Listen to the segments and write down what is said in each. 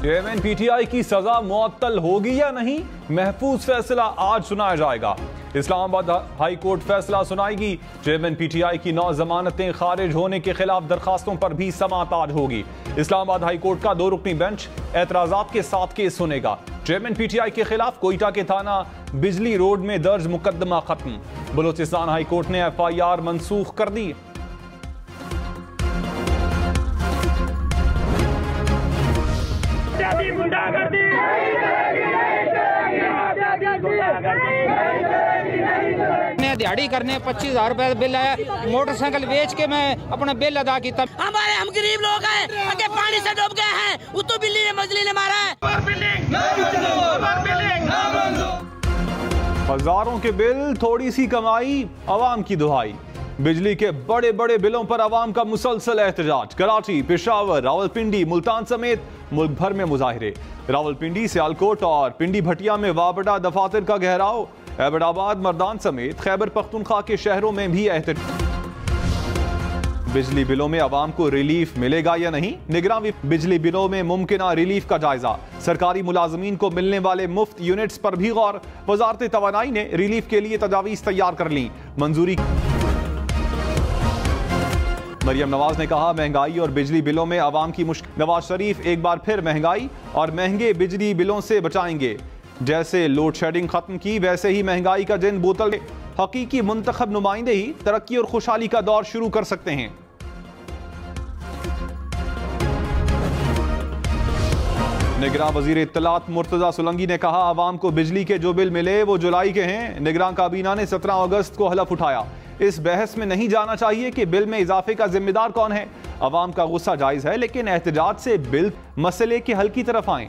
Chairman PTI की सजा मुअत्तल होगी या नहीं, महफूज फैसला आज सुनाया जाएगा। इस्लामाबाद हाई कोर्ट फैसला सुनाएगी। चेयरमैन पीटीआई की 9 जमानतें खारिज होने के खिलाफ दरखास्तों पर भी समाअत आज होगी। इस्लामाबाद हाई कोर्ट का 2 रुकनी बेंच एतराजात के साथ केस सुनेगा। चेयरमैन पीटीआई के खिलाफ कोयटा के थाना बिजली रोड में दर्ज मुकदमा खत्म। बलूचिस्तान हाई कोर्ट ने FIR मंसूख कर दी। दिहाड़ी करने 25,000 रुपए बिल आया, मोटरसाइकिल बेच के मैं अपना बिल अदा किया। हम गरीब लोग हैं, आगे पानी से डूब गए हैं, उतो बिल्ली ने मजली ने मारा है। हजारों के बिल, थोड़ी सी कमाई, अवाम की दुहाई। बिजली के बड़े बड़े बिलों पर अवाम का मुसलसल एहतजाज। कराची, पेशावर, रावलपिंडी, मुल्तान समेत मुल्क भर में मुजाहिरे। रावलपिंडी, सियालकोट और पिंडी भटिया में वाबड़ा दफातर का घेराव। एबटाबाद, मर्दान समेत खैबर पख्तूनख्वा के शहरों में भी एहतजाज। बिजली बिलों में अवाम को रिलीफ मिलेगा या नहीं, निगरान बिजली बिलों में मुमकिना रिलीफ का जायजा। सरकारी मुलाजमीन को मिलने वाले मुफ्त यूनिट्स पर भी गौर। वजारत तवानाई ने रिलीफ के लिए तजावीज तैयार कर ली, मंजूरी। मरियम नवाज ने कहा, महंगाई और बिजली बिलों में अवाम की मुश्किल। नवाज शरीफ एक बार फिर महंगाई और महंगे बिजली बिलों से बचाएंगे। जैसे लोड शेडिंग खत्म की, वैसे ही महंगाई का जिन बोतल। हकीकी मुंतखब नुमाइंदे ही तरक्की और खुशहाली का दौर शुरू कर सकते हैं। निगरान वजीर इत्तलात मुर्तजा सुलंगी ने कहा, अवाम को बिजली के जो बिल मिले वो जुलाई के हैं। निगरान काबीना ने 17 अगस्त को हलफ उठाया। इस बहस में नहीं जाना चाहिए कि बिल में इजाफे का जिम्मेदार कौन है। अवाम का गुस्सा जायज है, लेकिन एहतजाज से बिल मसले के हल की तरफ आए।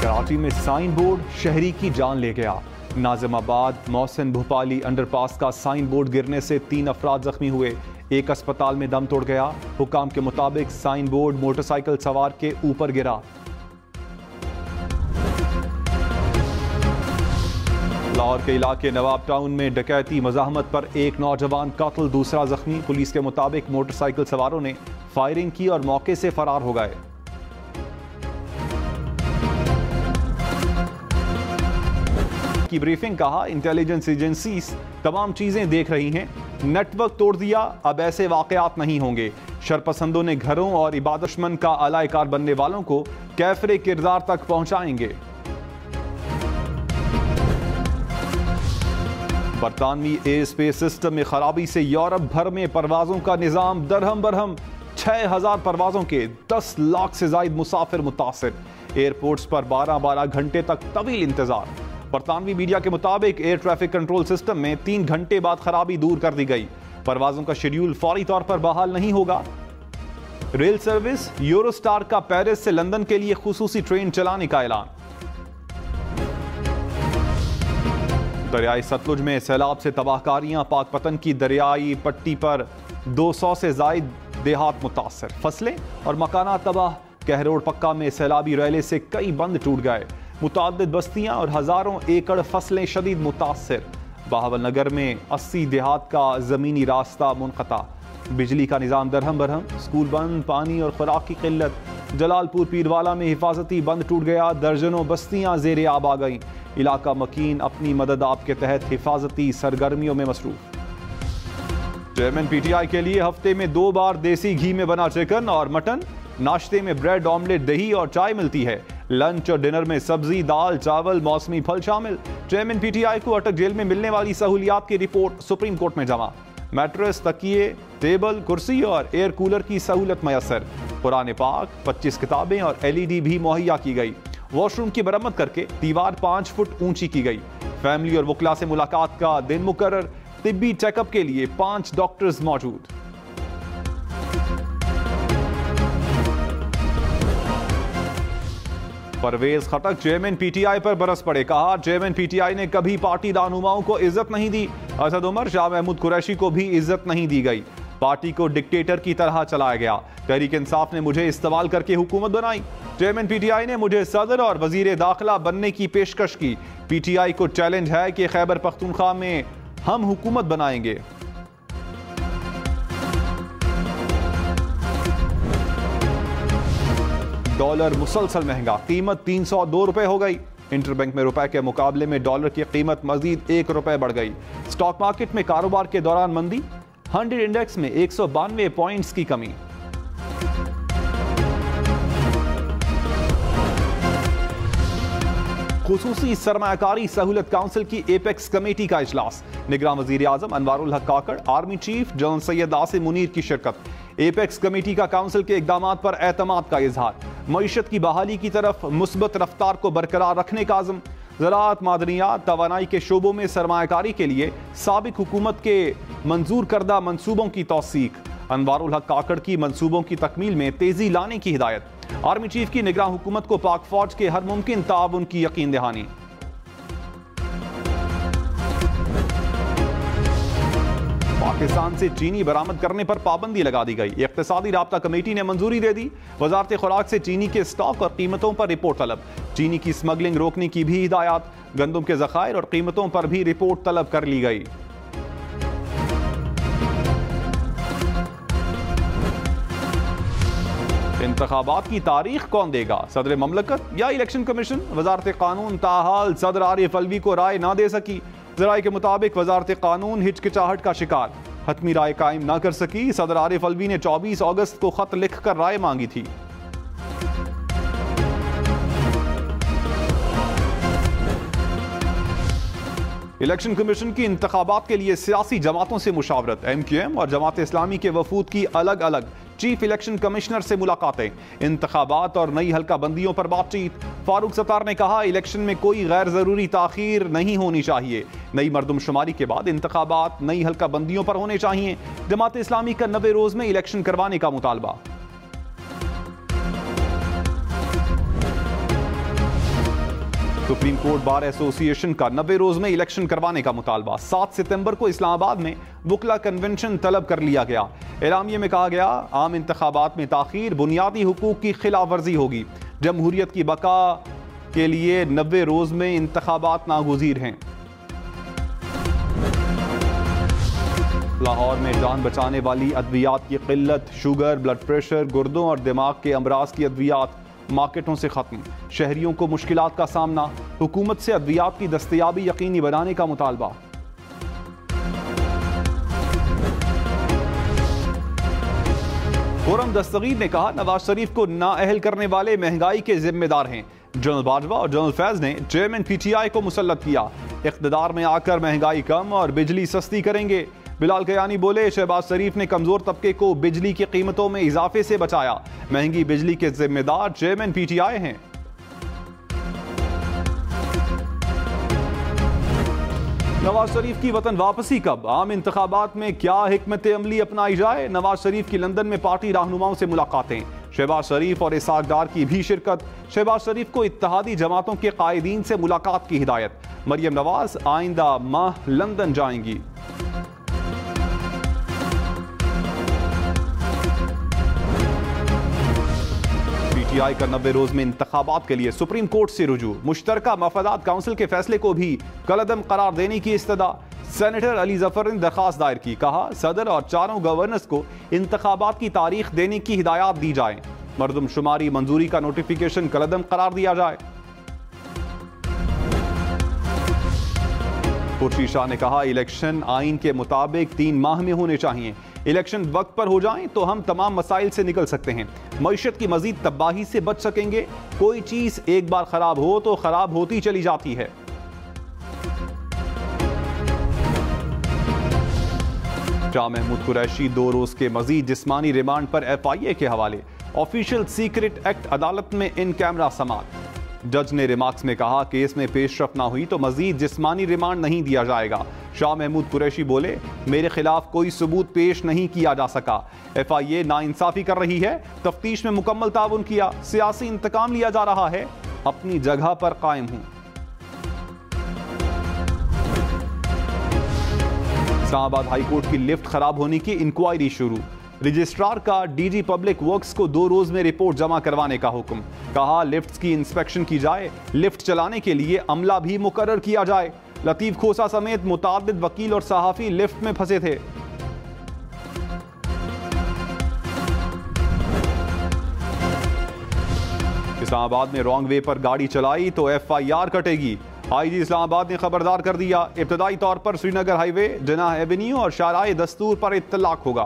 कराची में साइन बोर्ड शहरी की जान ले गया। नाजिमाबाद मोहसिन भोपाली अंडरपास का साइन बोर्ड गिरने से 3 अफराद जख्मी हुए। एक अस्पताल में दम तोड़ गया। हुकाम के मुताबिक साइन बोर्ड मोटरसाइकिल सवार के ऊपर गिरा। लाहौर के इलाके नवाब टाउन में डकैती मज़ाहमत पर एक नौजवान कत्ल, दूसरा जख्मी। पुलिस के मुताबिक मोटरसाइकिल सवारों ने फायरिंग की और मौके से फरार हो गए। की ब्रीफिंग, कहा इंटेलिजेंस एजेंसीज तमाम चीजें देख रही हैं। नेटवर्क तोड़ दिया, अब ऐसे वाकयात नहीं होंगे। शरपसंदों ने घरों और इबादतमंद का अलायकार बनने वालों को कैफरे किरदार तक पहुंचाएंगे। बरतानवी एयर स्पेस सिस्टम में खराबी से यूरोप भर में परवाजों का निजाम दरहम बरहम। 6000 परवाजों के 10 लाख से ज्यादा मुसाफिर मुतासिर। एयरपोर्ट्स पर 12-12 घंटे तक तवील इंतजार। बरतानवी मीडिया के मुताबिक एयर ट्रैफिक कंट्रोल सिस्टम में 3 घंटे बाद खराबी दूर कर दी गई। परवाजों का शेड्यूल फौरी तौर पर बहाल नहीं होगा। रेल सर्विस, यूरोस्टार का पेरिस से लंदन के लिए खुसूसी ट्रेन चलाने का ऐलान। दरियाई सतलुज में सैलाब से तबाहकारियां। पाकपतन की दरियाई पट्टी पर 200 से जायद देहात मुतासर। फसलें और मकानात तबाह। कहरोड़ पक्का में सैलाबी रैले से कई बंद टूट गए। मुताद्दिद बस्तियां और हजारों एकड़ फसलें शदीद मुतासर। बहावल नगर में 80 देहात का जमीनी रास्ता मुनक़ता। बिजली का निज़ाम दरहम बरहम। स्कूल बंद, पानी और खुराक की किल्लत। जलालपुर पीरवाला में हिफाजती बंद टूट गया। दर्जनों बस्तियां ज़ेरे आब आ गईं। इलाका मकीन अपनी मदद आप के तहत हिफाजती सरगर्मियों में मसरूफ। चेयरमैन पीटीआई के लिए हफ्ते में 2 बार देसी घी में बना चिकन और मटन। नाश्ते में ब्रेड, ऑमलेट, दही और चाय मिलती है। लंच और डिनर में सब्जी, दाल, चावल, मौसमी फल शामिल। चेयरमैन पीटीआई को अटक जेल में मिलने वाली सहूलियात की रिपोर्ट सुप्रीम कोर्ट में जमा। मैट्रेस, तकिए, टेबल, कुर्सी और एयर कूलर की सहूलत मयसर। कुरान पाक, 25 किताबें और LED भी मुहैया की गई। वॉशरूम की मरम्मत करके दीवार 5 फुट ऊंची की गई। फैमिली और वकला से मुलाकात का दिन मुकर्रर। तिब्बी चेकअप के लिए 5 डॉक्टर्स मौजूद। परवेज खटक चेयरमैन पीटीआई पर बरस पड़े। कहा, चेयरमैन पीटीआई ने कभी पार्टी रहनुमाओं को इज्जत नहीं दी। असद उमर, शाह महमूद कुरैशी को भी इज्जत नहीं दी गई। पार्टी को डिक्टेटर की तरह चलाया गया। तहरीक इंसाफ ने मुझे इस्तेमाल करके हुकूमत बनाई। चेयरमैन पीटीआई ने मुझे सदर और वजीर दाखिला बनने की पेशकश की। पीटीआई को चैलेंज है कि खैबर पख्तूनख्वा में हम हुकूमत बनाएंगे। डॉलर मुसलसल महंगा, कीमत 302 रुपए हो गई। इंटरबैंक में रुपए के मुकाबले में डॉलर की कीमत मजीद 1 रुपए बढ़ गई। स्टॉक मार्केट में कारोबार के दौरान मंदी, 100 इंडेक्स में 192 पॉइंट्स की कमी। खुसूसी सरमायाकारी सहूलत काउंसिल की एपेक्स कमेटी का इजलास, निगरान वजीर आजम Anwaarul Haq Kakar, army chief general Syed Asim Munir की शिरकत। एपेक्स कमेटी का काउंसिल के इकदामात पर एतमाद का इजहार, मईशत की बहाली की तरफ मुस्बत रफ्तार को बरकरार रखने का आज़म। ज़राअत, मादनियात, तवानाई के शोबों में सरमायाकारी के लिए साबिक हुकूमत के मंजूर करदा मंसूबों की तौसीक, अनवारुल हक काकड़ की मंसूबों की तकमील में तेजी लाने की हिदायत। आर्मी चीफ की निगरान हुकूमत को पाक फौज के हर मुमकिन ताउन की यकीन दहानी। पाकिस्तान से चीनी बरामद करने पर पाबंदी लगा दी गई। इक्तिसादी राब्ता कमेटी ने मंजूरी दे दी। वजारत खुराक से चीनी के स्टॉक और कीमतों पर रिपोर्ट तलब। चीनी की स्मगलिंग रोकने की भी हिदायत। गंदम के ज़खायर और कीमतों पर भी रिपोर्ट तलब कर ली गई। इंतखाबात की तारीख कौन देगा, सदर ममलकत या इलेक्शन कमीशन? वजारत कानून ताहाल सदर आरिफ अलवी को राय ना दे सकी। जराये के मुताबिक वजारत कानून हिचकिचाहट का शिकार, हतमी राय कायम ना कर सकी। सदर आरिफ अलवी ने 24 अगस्त को खत लिखकर राय मांगी थी। इलेक्शन कमीशन की इंतखाबात के लिए सियासी जमातों से मुशावरत। MQM और जमात इस्लामी के वफूद की अलग अलग चीफ इलेक्शन कमिश्नर से मुलाकातें। इंतखाबात और नई हल्का बंदियों पर बातचीत। फारूक सत्तार ने कहा, इलेक्शन में कोई गैर जरूरी ताखीर नहीं होनी चाहिए। नई मरदमशुमारी के बाद इंतखाबात नई हल्का बंदियों पर होने चाहिए। जमात इस्लामी का 90 रोज में इलेक्शन करवाने का मुतालबा। सुप्रीम कोर्ट बार एसोसिएशन का 90 रोज में इलेक्शन करवाने का मुतालबा। 7 सितंबर को इस्लामाबाद में वुकला कन्वेंशन तलब कर लिया गया। एलामिये में कहा गया, आम इंतखाबात में ताखीर बुनियादी हुकूक की खिलाफ वर्जी होगी। जमहूरियत की बका के लिए 90 रोज में इंतखाबात नागुज़ीर हैं। लाहौर में जान बचाने वाली अद्वियात की किल्लत, शुगर, ब्लड प्रेशर, गुर्दों और दिमाग के अमराज की अद्वियात मार्केटों से खत्म। शहरियों को मुश्किलात का सामना, हुकूमत से अद्वियात की दस्तयाबी यकीनी बनाने का मुतालबा। खुर्रम दस्तगीर ने कहा, नवाज शरीफ को नाअहल करने वाले महंगाई के जिम्मेदार हैं। जनरल बाजवा और जनरल फैज ने चेयरमैन PTI को मुसल्लत किया। इख्तिदार में आकर महंगाई कम और बिजली सस्ती करेंगे। बिलाल कयानी बोले, शहबाज शरीफ ने कमजोर तबके को बिजली की कीमतों में इजाफे से बचाया। महंगी बिजली के जिम्मेदार चेयरमैन PTI हैं। नवाज शरीफ की वतन वापसी कब, आम इंतखाबात में क्या हिकमत अमली अपनाई जाए? नवाज शरीफ की लंदन में पार्टी रहनुमाओं से मुलाकातें। शहबाज शरीफ और इसाक डार की भी शिरकत। शहबाज शरीफ को इत्तेहादी जमातों के कायदीन से मुलाकात की हिदायत। मरियम नवाज आइंदा माह लंदन जाएंगी। PTI का 90 रोज में इंतखाबात के लिए सुप्रीम कोर्ट से रुजू। मुश्तरका मफादात काउंसिल के फैसले को भी कलअदम करार देने की इस्तदा। सेनेटर अली जफर ने दरखास्त दायर की। कहा, सदर और चारों गवर्नर्स को इंतखाबात की तारीख देने की हिदायत दी जाए। मरदमशुमारी मंजूरी का नोटिफिकेशन कलअदम करार दिया जाए। खुर्शीद शाह ने कहा, इलेक्शन आइन के मुताबिक 3 माह में होने चाहिए। इलेक्शन वक्त पर हो जाएं तो हम तमाम मसाइल से निकल सकते हैं। मईशत की मजीद तबाही से बच सकेंगे। कोई चीज एक बार खराब हो तो खराब होती चली जाती है। शाह महमूद कुरैशी 2 रोज के मजीद जिस्मानी रिमांड पर FIA के हवाले। ऑफिशियल सीक्रेट एक्ट अदालत में इन कैमरा समात। जज ने रिमार्क्स में कहा, केस में पेशरफ ना हुई तो मजीद जिस्मानी रिमांड नहीं दिया जाएगा। शाह महमूद कुरैशी बोले, मेरे खिलाफ कोई सबूत पेश नहीं किया जा सका। FIA नाइंसाफी कर रही है। तफ्तीश में मुकम्मल ताउन किया। सियासी इंतकाम लिया जा रहा है। अपनी जगह पर कायम हूं। इस्लामाबाद हाईकोर्ट की लिफ्ट खराब होने की इंक्वायरी शुरू। रजिस्ट्रार का DG पब्लिक वर्क्स को 2 रोज में रिपोर्ट जमा करवाने का हुक्म। कहा, लिफ्ट की इंस्पेक्शन की जाए। लिफ्ट चलाने के लिए अमला भी मुकर्रर किया जाए। लतीफ खोसा समेत मुतादिद वकील और सहाफी लिफ्ट में फंसे थे। इस्लामाबाद में रॉन्ग वे पर गाड़ी चलाई तो FIR कटेगी। IG इस्लामाबाद ने खबरदार कर दिया, इब्तदाई तौर पर श्रीनगर हाईवे, जनाह एवेन्यू और शाराए दस्तूर पर इत्तलाक होगा।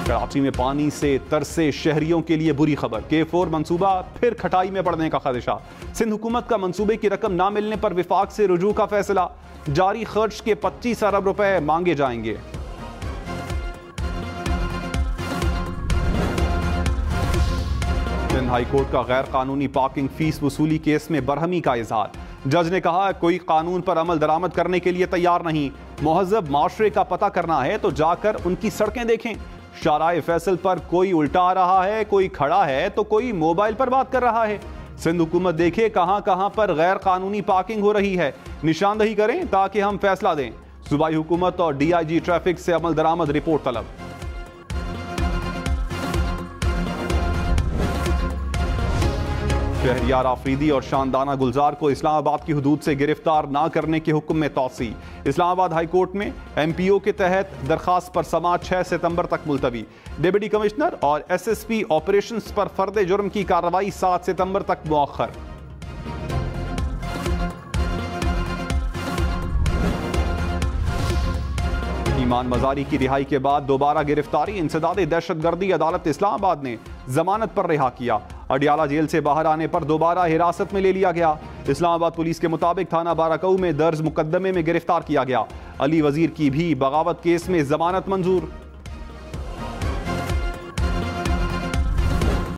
कराची में पानी से तरसे शहरियों के लिए बुरी खबर, K4 मंसूबा फिर खटाई में पड़ने का खदशा। सिंध हुकूमत का मंसूबे की रकम ना मिलने पर विफाक से रुजू का फैसला, जारी खर्च के 25 अरब रुपए मांगे जाएंगे। सिंध हाईकोर्ट का गैर कानूनी पार्किंग फीस वसूली केस में बरहमी का इजहार। जज ने कहा कोई कानून पर अमल दरामद करने के लिए तैयार नहीं, मुहज़्ज़ब माशरे का पता करना है तो जाकर उनकी सड़कें देखें। शाराए फैसल पर कोई उल्टा आ रहा है, कोई खड़ा है तो कोई मोबाइल पर बात कर रहा है। सिंध हुकूमत देखे कहां कहां पर गैर कानूनी पार्किंग हो रही है, निशानदही करें ताकि हम फैसला दें। सूबाई हुकूमत और DIG ट्रैफिक से अमल दरामद रिपोर्ट तलब। शहरियार आफरीदी और शानदाना गुलजार को इस्लामाबाद की हुदूद से गिरफ्तार ना करने के हुक्म में तौसी। इस्लामाबाद हाई कोर्ट में MPO के तहत दरखास्त पर समाअत 6 सितंबर तक मुलतवी। डिप्टी कमिश्नर और SSP ऑपरेशंस पर फर्द जुर्म की कार्रवाई 7 सितंबर तक मुअख्खर। ईमान मजारी की रिहाई के बाद दोबारा गिरफ्तारी, इंसदाद दहशतगर्दी अदालत इस्लामाबाद ने जमानत पर रिहा किया। अडियाला जेल से बाहर आने पर दोबारा हिरासत में ले लिया गया। इस्लामाबाद पुलिस के मुताबिक थाना बाराकऊ में दर्ज मुकदमे में गिरफ्तार किया गया। अली वजीर की भी बगावत केस में जमानत मंजूर।